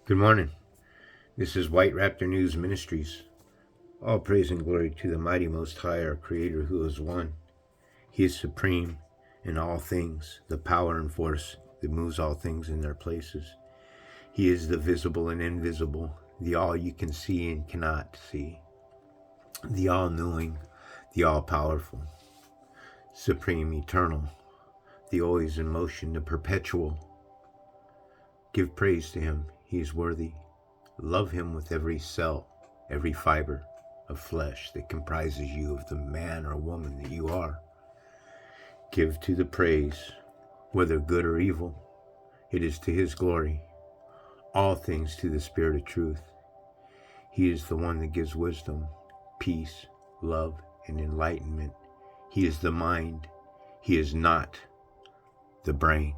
Good morning. This is White Raptor News Ministries. All praise and glory to the mighty Most High, our Creator, who is one. He is supreme in all things, the power and force that moves all things in their places. He is the visible and invisible, the all you can see and cannot see, the all-knowing, the all-powerful, supreme, eternal, the always in motion, the perpetual. Give praise to Him. He is worthy. Love Him with every cell, every fiber of flesh that comprises you of the man or woman that you are. Give to the praise, whether good or evil. It is to His glory. All things to the Spirit of truth. He is the one that gives wisdom, peace, love, and enlightenment. He is the mind. He is not the brain.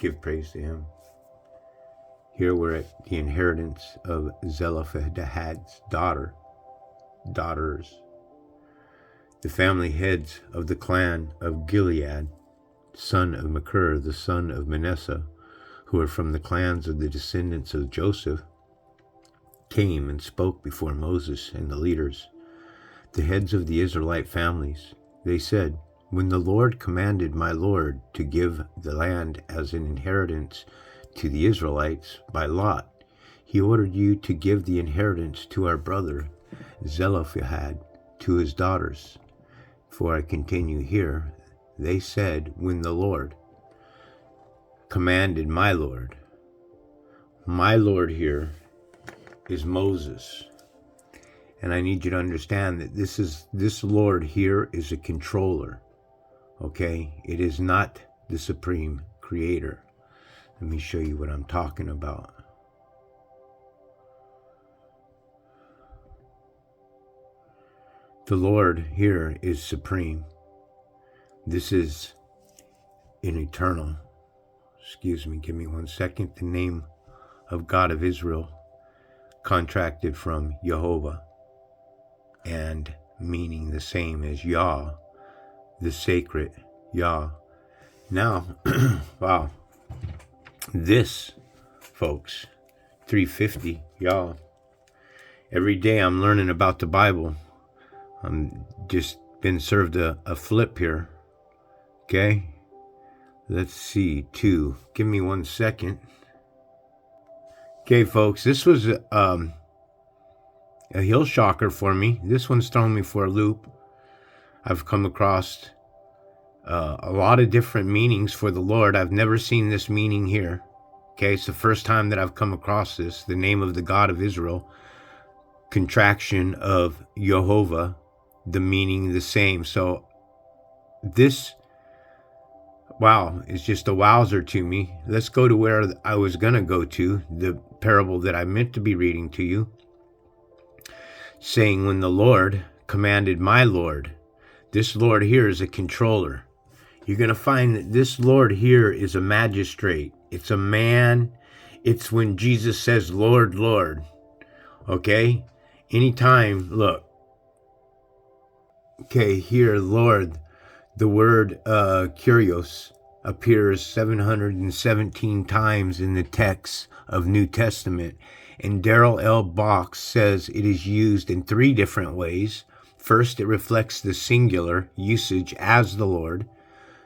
Give praise to Him. Here we're at the inheritance of Zelophehad'S daughters. The family heads of the clan of Gilead, son of Machir, the son of Manasseh, who are from the clans of the descendants of Joseph, came and spoke before Moses and the leaders, the heads of the Israelite families. They said, "When the Lord commanded my Lord to give the land as an inheritance to the Israelites by lot, He ordered you to give the inheritance to our brother Zelophehad, to his daughters." For I continue here, they said, "When the Lord commanded my Lord." My Lord here is Moses. And I need you to understand that this Lord here is a controller. Okay? It is not the supreme creator. Let me show you what I'm talking about. The Lord here is supreme. This is an eternal. Excuse me, give me 1 second. The name of God of Israel, contracted from Jehovah, and meaning the same as Yah, the sacred Yah. Now, wow. This, folks, 350, y'all. Every day I'm learning about the Bible. I'm just been served a flip here. Okay? Let's see, 2. Give me 1 second. Okay, folks, this was a hill shocker for me. This one's thrown me for a loop. I've come across a lot of different meanings for the Lord. I've never seen this meaning here. Okay, it's the first time that I've come across this. The name of the God of Israel, contraction of Jehovah, the meaning the same. So this, wow, is just a wowzer to me. Let's go to where I was going to go to, the parable that I meant to be reading to you, saying, "When the Lord commanded my Lord." This Lord here is a controller. You're going to find that this Lord here is a magistrate. It's a man. It's when Jesus says, "Lord, Lord." Okay? Anytime, look. Okay, here, Lord, the word kurios appears 717 times in the text of New Testament. And Darrell L. Box says it is used in 3 different ways. First, it reflects the singular usage as the Lord,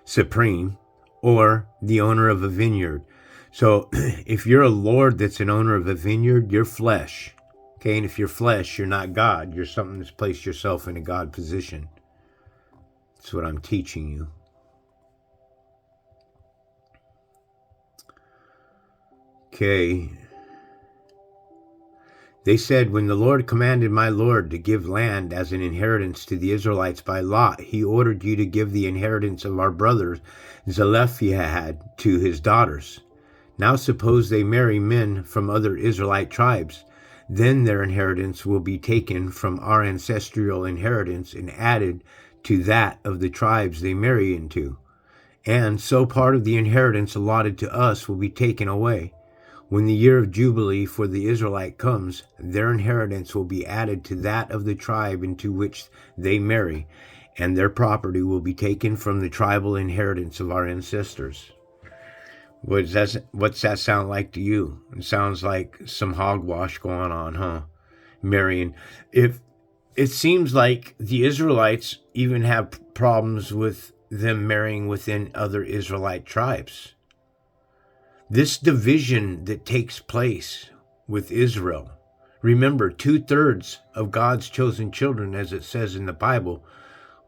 supreme, or the owner of a vineyard. So if you're a Lord that's an owner of a vineyard, you're flesh. Okay, and if you're flesh, you're not God. You're something that's placed yourself in a God position. That's what I'm teaching you. Okay. They said, "When the Lord commanded my Lord to give land as an inheritance to the Israelites by lot, He ordered you to give the inheritance of our brother Zelophehad to his daughters. Now suppose they marry men from other Israelite tribes. Then their inheritance will be taken from our ancestral inheritance and added to that of the tribes they marry into. And so part of the inheritance allotted to us will be taken away. When the year of Jubilee for the Israelite comes, their inheritance will be added to that of the tribe into which they marry, and their property will be taken from the tribal inheritance of our ancestors." What's that sound like to you? It sounds like some hogwash going on, huh? Marrying. If it seems like the Israelites even have problems with them marrying within other Israelite tribes. This division that takes place with Israel. Remember, 2/3 of God's chosen children, as it says in the Bible,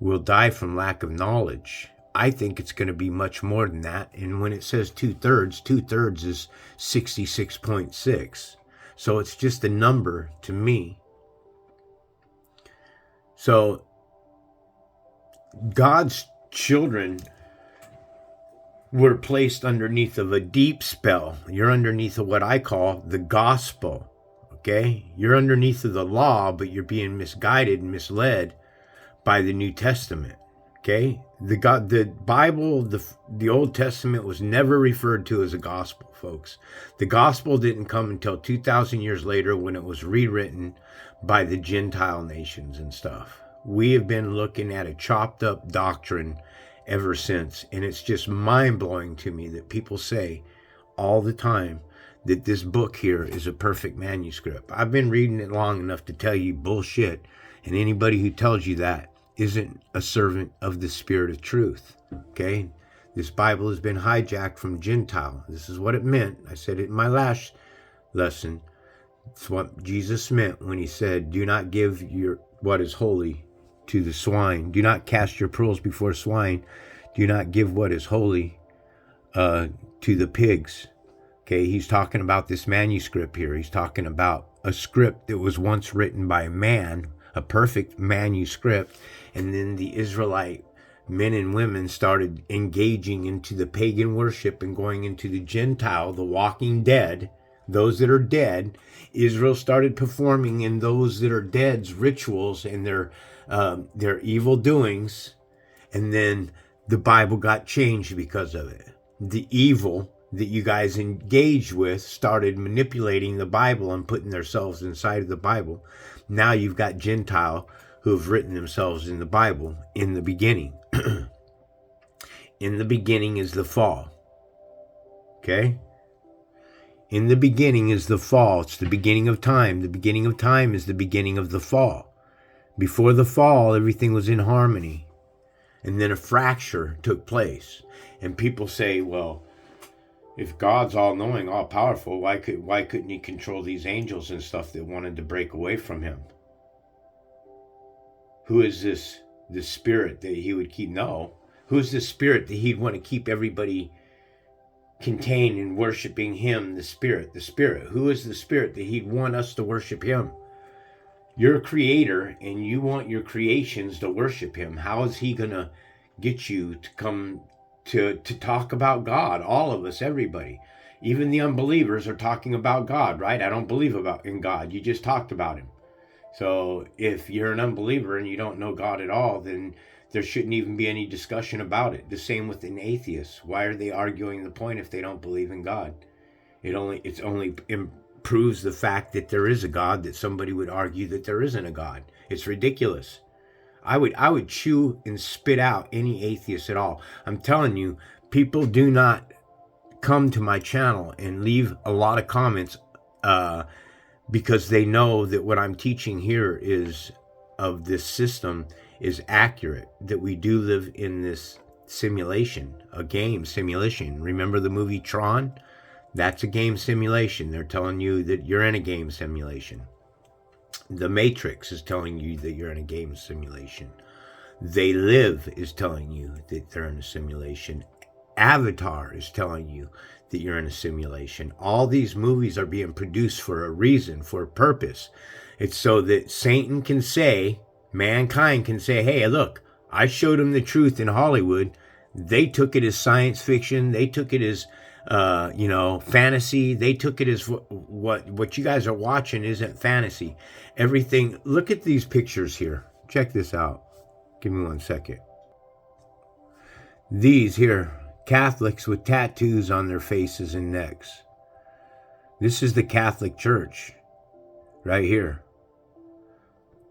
will die from lack of knowledge. I think it's going to be much more than that. And when it says 2/3, 2/3 is 66.6. So it's just a number to me. So God's children were placed underneath of a deep spell. You're underneath of what I call the gospel. Okay? You're underneath of the law, but you're being misguided and misled by the New Testament. Okay? The Bible, the Old Testament was never referred to as a gospel, folks. The gospel didn't come until 2,000 years later when it was rewritten by the Gentile nations and stuff. We have been looking at a chopped up doctrine ever since. And it's just mind-blowing to me that people say all the time that this book here is a perfect manuscript. I've been reading it long enough to tell you bullshit. And anybody who tells you that isn't a servant of the Spirit of truth. Okay? This Bible has been hijacked from Gentile. This is what it meant. I said it in my last lesson. It's what Jesus meant when he said, do not give your what is holy to the swine. Do not cast your pearls before swine. Do not give what is holy to the pigs. Okay, he's talking about this manuscript here. He's talking about a script that was once written by a man, a perfect manuscript, and then the Israelite men and women started engaging into the pagan worship and going into the Gentile, the walking dead, those that are dead. Israel started performing in those that are dead's rituals and their evil doings, and then the Bible got changed because of it. The evil that you guys engaged with started manipulating the Bible and putting themselves inside of the Bible. Now you've got Gentile who have written themselves in the Bible in the beginning. In the beginning is the fall. Okay? In the beginning is the fall. It's the beginning of time. The beginning of time is the beginning of the fall. Before the fall, everything was in harmony. And then a fracture took place. And people say, well, if God's all-knowing, all-powerful, why couldn't he control these angels and stuff that wanted to break away from him? Who is this spirit that he would keep? No. Who is this spirit that he'd want to keep everybody contained in worshiping him, the spirit? The spirit. Who is the spirit that he'd want us to worship him? You're a creator and you want your creations to worship him. How is he going to get you to come to talk about God? All of us, everybody. Even the unbelievers are talking about God, right? I don't believe in God. You just talked about him. So if you're an unbeliever and you don't know God at all, then there shouldn't even be any discussion about it. The same with an atheist. Why are they arguing the point if they don't believe in God? It only proves the fact that there is a God, that somebody would argue that there isn't a God. It's ridiculous. I would chew and spit out any atheist at all. I'm telling you, people do not come to my channel and leave a lot of comments because they know that what I'm teaching here is of this system is accurate, that we do live in this simulation, a game simulation. Remember the movie Tron? That's a game simulation. They're telling you that you're in a game simulation. The Matrix is telling you that you're in a game simulation. They Live is telling you that they're in a simulation. Avatar is telling you that you're in a simulation. All these movies are being produced for a reason, for a purpose. It's so that Satan can say, mankind can say, hey, look, I showed them the truth in Hollywood. They took it as science fiction. They took it as fantasy. They took it as what you guys are watching isn't fantasy. Everything. Look at these pictures here. Check this out. Give me 1 second. These here, Catholics with tattoos on their faces and necks. This is the Catholic Church right here.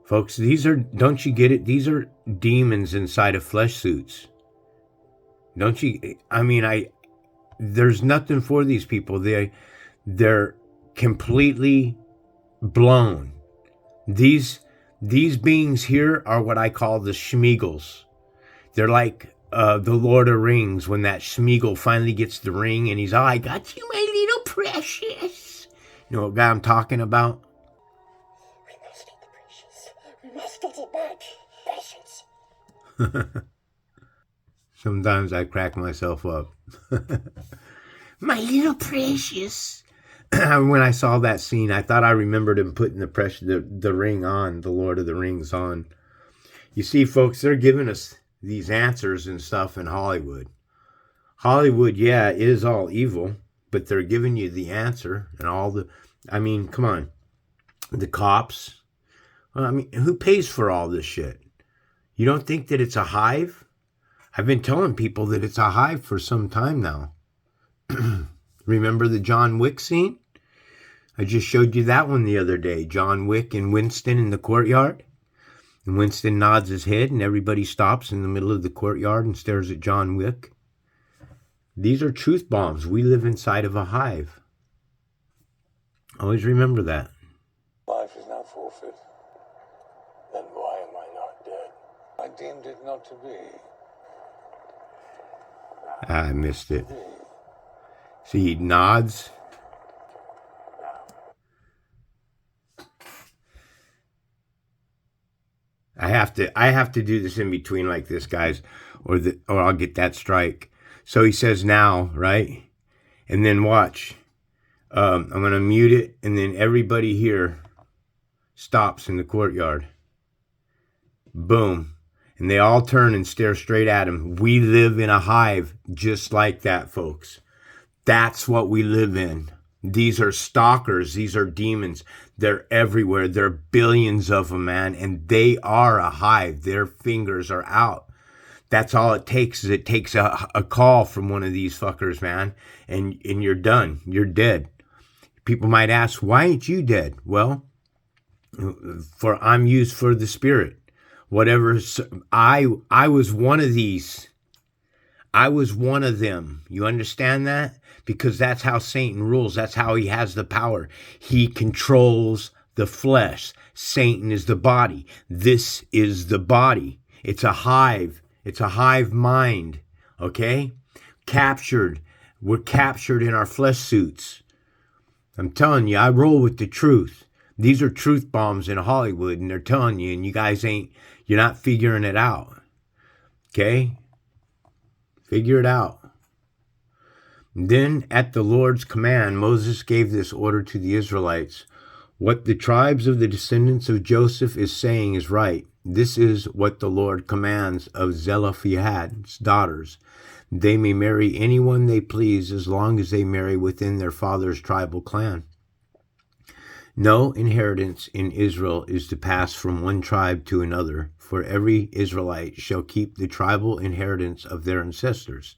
Folks, these are, don't you get it? These are demons inside of flesh suits. Don't you? I mean, there's nothing for these people. They're completely blown. These beings here are what I call the Schmeagles. They're like the Lord of Rings, when that Schmeagle finally gets the ring and he's all, I got you, my little precious. You know what guy I'm talking about? We must get the precious. We must get it back. Precious. Sometimes I crack myself up. My little precious. When I saw that scene, I thought I remembered him putting the ring on, the Lord of the Rings on. You see, folks, they're giving us these answers and stuff in Hollywood. Hollywood, yeah, is all evil, but they're giving you the answer and all the, I mean, come on. The cops. I mean, who pays for all this shit? You don't think that it's a hive? I've been telling people that it's a hive for some time now. Remember the John Wick scene? I just showed you that one the other day. John Wick and Winston in the courtyard. And Winston nods his head and everybody stops in the middle of the courtyard and stares at John Wick. These are truth bombs. We live inside of a hive. Always remember that. Life is not forfeit. Then why am I not dead? I deemed it not to be. I missed it. See, he nods. I have to do this in between like this, guys, or I'll get that strike. So he says now, right? And then watch. I'm going to mute it, and then everybody here stops in the courtyard. Boom. And they all turn and stare straight at him. We live in a hive just like that, folks. That's what we live in. These are stalkers. These are demons. They're everywhere. There are billions of them, man. And they are a hive. Their fingers are out. That's all it takes. Is it takes a call from one of these fuckers, man. And you're done. You're dead. People might ask, why ain't you dead? Well, for I'm used for the spirit. Whatever. I was one of these. I was one of them. You understand that? Because that's how Satan rules. That's how he has the power. He controls the flesh. Satan is the body. This is the body. It's a hive. It's a hive mind. Okay? Captured. We're captured in our flesh suits. I'm telling you, I roll with the truth. These are truth bombs in Hollywood, and they're telling you, and you guys you're not figuring it out. Okay? Figure it out. Then, at the Lord's command, Moses gave this order to the Israelites. What the tribes of the descendants of Joseph is saying is right. This is what the Lord commands of Zelophehad'S daughters. They may marry anyone they please as long as they marry within their father's tribal clan. No inheritance in Israel is to pass from one tribe to another, for every Israelite shall keep the tribal inheritance of their ancestors.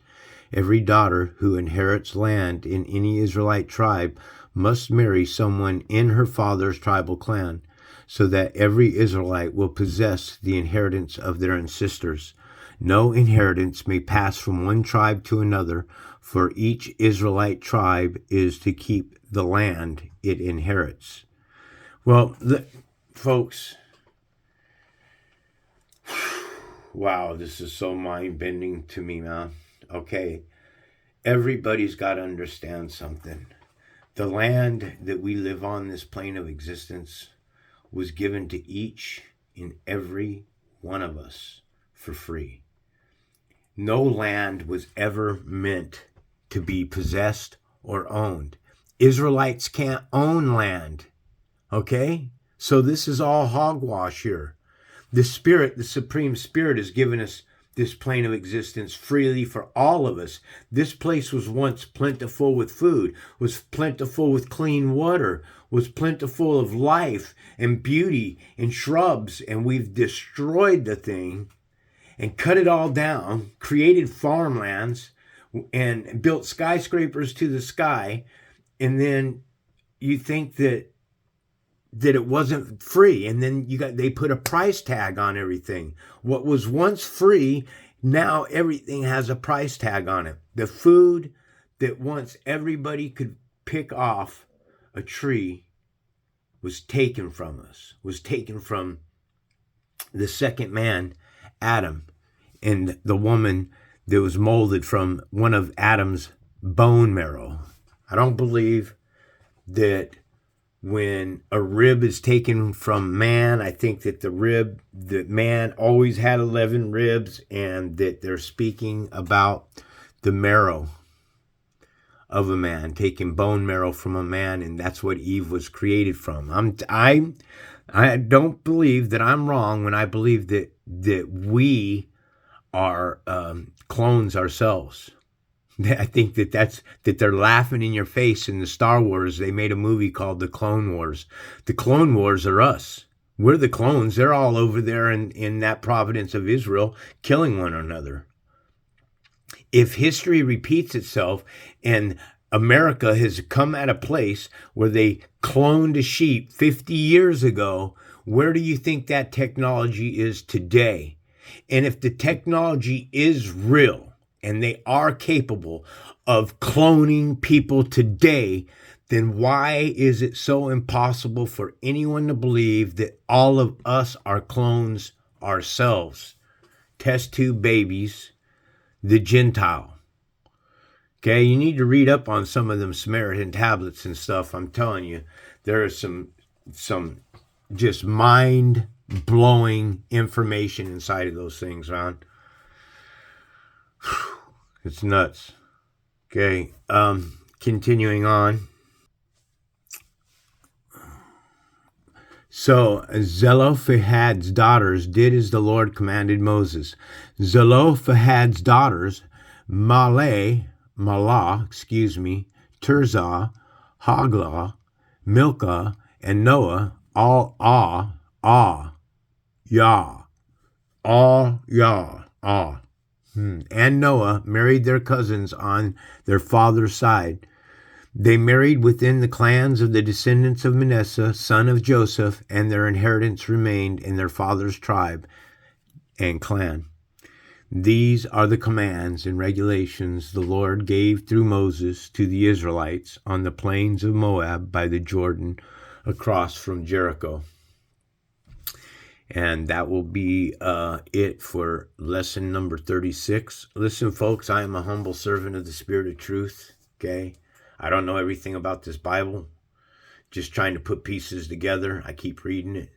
Every daughter who inherits land in any Israelite tribe must marry someone in her father's tribal clan, so that every Israelite will possess the inheritance of their ancestors. No inheritance may pass from one tribe to another, for each Israelite tribe is to keep the land it inherits. Well, folks, wow, this is so mind-bending to me, man. Okay, everybody's got to understand something. The land that we live on, this plane of existence, was given to each and every one of us for free. No land was ever meant to be possessed or owned. Israelites can't own land. Okay? So this is all hogwash here. The Spirit, the Supreme Spirit, has given us this plane of existence freely for all of us. This place was once plentiful with food, was plentiful with clean water, was plentiful of life and beauty and shrubs, and we've destroyed the thing and cut it all down, created farmlands, and built skyscrapers to the sky, and then you think that it wasn't free, and then they put a price tag on everything. What was once free, now everything has a price tag on it. The food, that once everybody could pick off a tree was taken from us, was taken from the second man, Adam, and the woman that was molded from one of Adam's bone marrow. I don't believe that when a rib is taken from man, I think that that man always had 11 ribs, and that they're speaking about the marrow of a man, taking bone marrow from a man, and that's what Eve was created from. I don't believe that I'm wrong when I believe that we are clones ourselves. I think that they're laughing in your face. In the Star Wars, they made a movie called The Clone Wars. The Clone Wars are us. We're the clones. They're all over there in that province of Israel killing one another. If history repeats itself and America has come at a place where they cloned a sheep 50 years ago, where do you think that technology is today? And if the technology is real, and they are capable of cloning people today, then why is it so impossible for anyone to believe that all of us are clones ourselves? Test tube babies, the Gentile. Okay, you need to read up on some of them Samaritan tablets and stuff. I'm telling you, there is some just mind-blowing information inside of those things, man. It's nuts. Okay, continuing on. So Zelophehad'S daughters did as the Lord commanded Moses. Zelophehad'S daughters, Malah, Tirzah, Hoglah, Milcah, and Noah, all and Noah married their cousins on their father's side. They married within the clans of the descendants of Manasseh, son of Joseph, and their inheritance remained in their father's tribe and clan. These are the commands and regulations the Lord gave through Moses to the Israelites on the plains of Moab by the Jordan across from Jericho. And that will be it for lesson number 36. Listen, folks, I am a humble servant of the Spirit of truth, okay? I don't know everything about this Bible. Just trying to put pieces together. I keep reading it,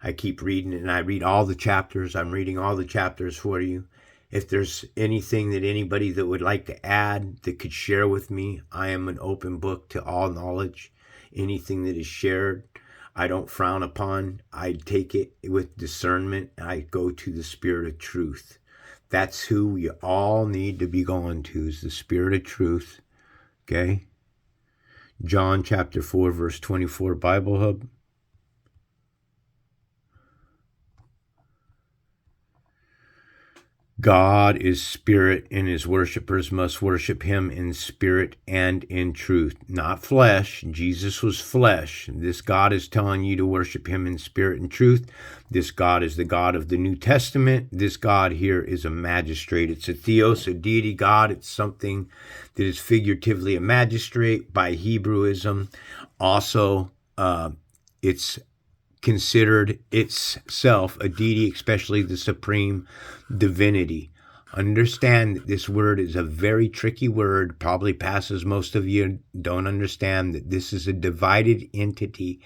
and I read all the chapters. I'm reading all the chapters for you. If there's anything that anybody that would like to add that could share with me, I am an open book to all knowledge. Anything that is shared, I don't frown upon. I take it with discernment. I go to the Spirit of truth. That's who we all need to be going to, is the Spirit of truth. Okay? John chapter 4, verse 24, Bible Hub. God is spirit, and his worshipers must worship him in spirit and in truth, not flesh. Jesus was flesh. This God is telling you to worship him in spirit and truth. This God is the God of the New Testament. This God here is a magistrate. It's a theos, a deity God. It's something that is figuratively a magistrate by Hebrewism. Also, it's considered itself a deity, especially the supreme divinity. Understand that this word is a very tricky word, probably passes most of you don't understand that this is a divided entity.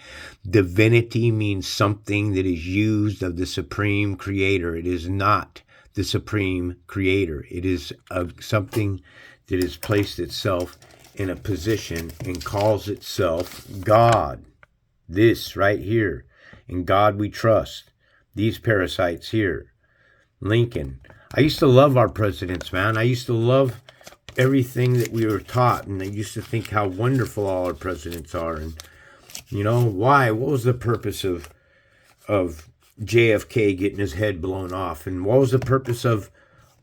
Divinity means something that is used of the supreme creator. It is not the supreme creator. It is something that has placed itself in a position and calls itself God. This right here. In God we trust. These parasites here. Lincoln. I used to love our presidents, man. I used to love everything that we were taught, and I used to think how wonderful all our presidents are. And you know why? What was the purpose of JFK getting his head blown off? And what was the purpose of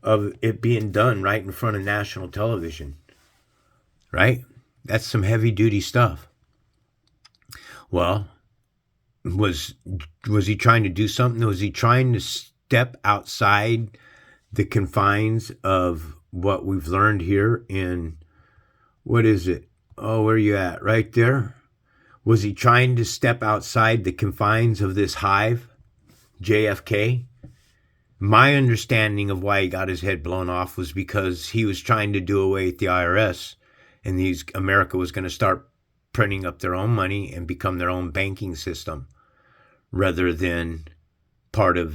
it being done right in front of national television? Right? That's some heavy duty stuff. Well, was he trying to do something? Was he trying to step outside the confines of what we've learned here in What is it? Oh, where are you at? Right there? Was he trying to step outside the confines of this hive, JFK? My understanding of why he got his head blown off was because he was trying to do away with the IRS, and America was going to start printing up their own money and become their own banking system rather than part of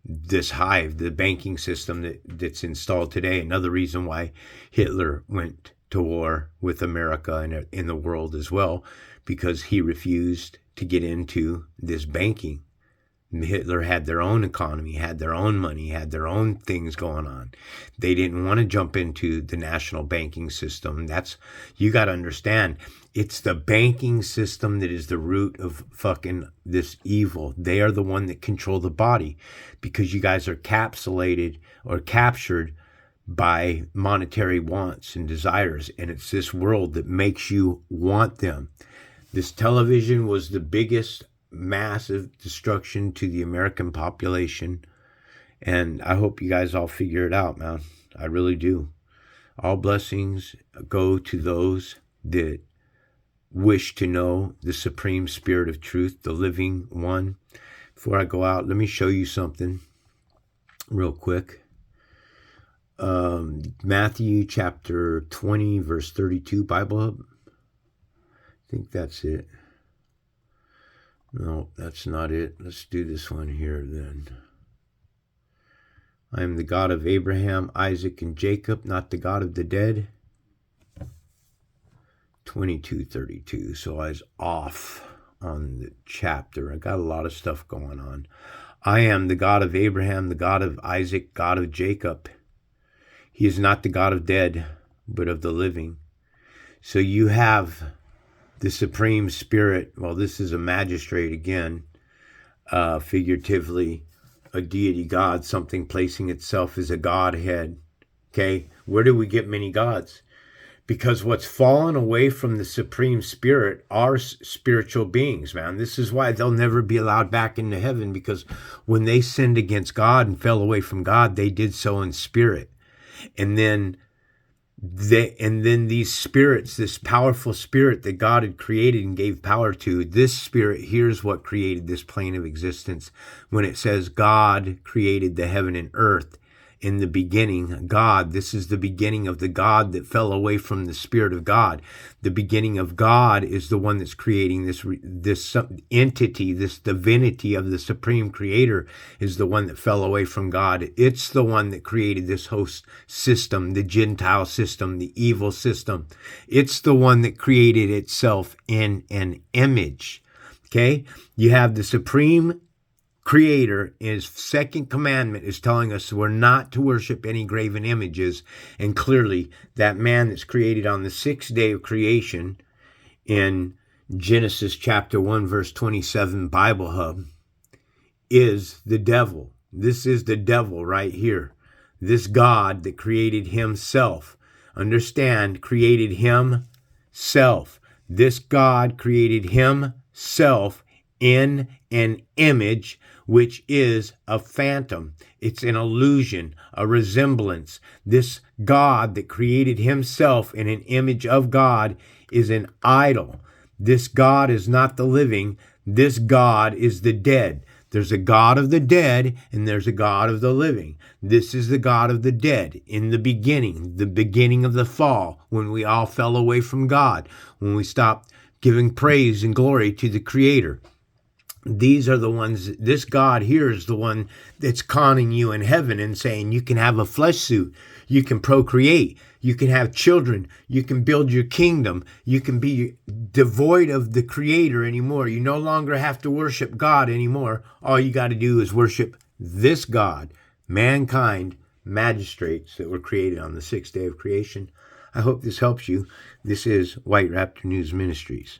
this hive, the banking system that's installed today. Another reason why Hitler went to war with America and in the world as well, because he refused to get into this banking. Hitler had their own economy, had their own money, had their own things going on. They didn't want to jump into the national banking system. You got to understand, it's the banking system that is the root of fucking this evil. They are the one that control the body, because you guys are capsulated or captured by monetary wants and desires. And it's this world that makes you want them. This television was the biggest massive destruction to the American population, and I hope you guys all figure it out, man. I really do. All blessings go to those that wish to know the supreme spirit of truth, the living one. Before I go out, let me show you something real quick. Matthew chapter 20 verse 32, Bible Hub. I think that's it. No, that's not it. Let's do this one here then. I am the God of Abraham, Isaac, and Jacob, not the God of the dead. 22:32. So I was off on the chapter. I got a lot of stuff going on. I am the God of Abraham, the God of Isaac, God of Jacob. He is not the God of dead, but of the living. So you have the Supreme Spirit. Well, this is a magistrate again, figuratively, a deity God, something placing itself as a Godhead. Okay, where do we get many gods? Because what's fallen away from the Supreme Spirit are spiritual beings, man. This is why they'll never be allowed back into heaven, because when they sinned against God and fell away from God, they did so in spirit. And then these spirits, this powerful spirit that God had created and gave power to, this spirit, here's what created this plane of existence. When it says God created the heaven and earth in the beginning, God, this is the beginning of the God that fell away from the Spirit of God. The beginning of God is the one that's creating this entity, this divinity of the Supreme Creator is the one that fell away from God. It's the one that created this host system, the Gentile system, the evil system. It's the one that created itself in an image. Okay? You have the Supreme Creator. His second commandment is telling us we're not to worship any graven images. And clearly that man that's created on the sixth day of creation in Genesis chapter 1 verse 27 Bible Hub is the devil. This is the devil right here. This God that created himself. Understand, created himself. This God created himself in an image, which is a phantom. It's an illusion, a resemblance. This God that created himself in an image of God is an idol. This God is not the living. This God is the dead. There's a God of the dead and there's a God of the living. This is the God of the dead in the beginning of the fall, when we all fell away from God, when we stopped giving praise and glory to the Creator. These are the ones, this God here is the one that's conning you in heaven and saying you can have a flesh suit, you can procreate, you can have children, you can build your kingdom, you can be devoid of the Creator anymore. You no longer have to worship God anymore. All you got to do is worship this God, mankind, magistrates that were created on the sixth day of creation. I hope this helps you. This is White Raptor News Ministries.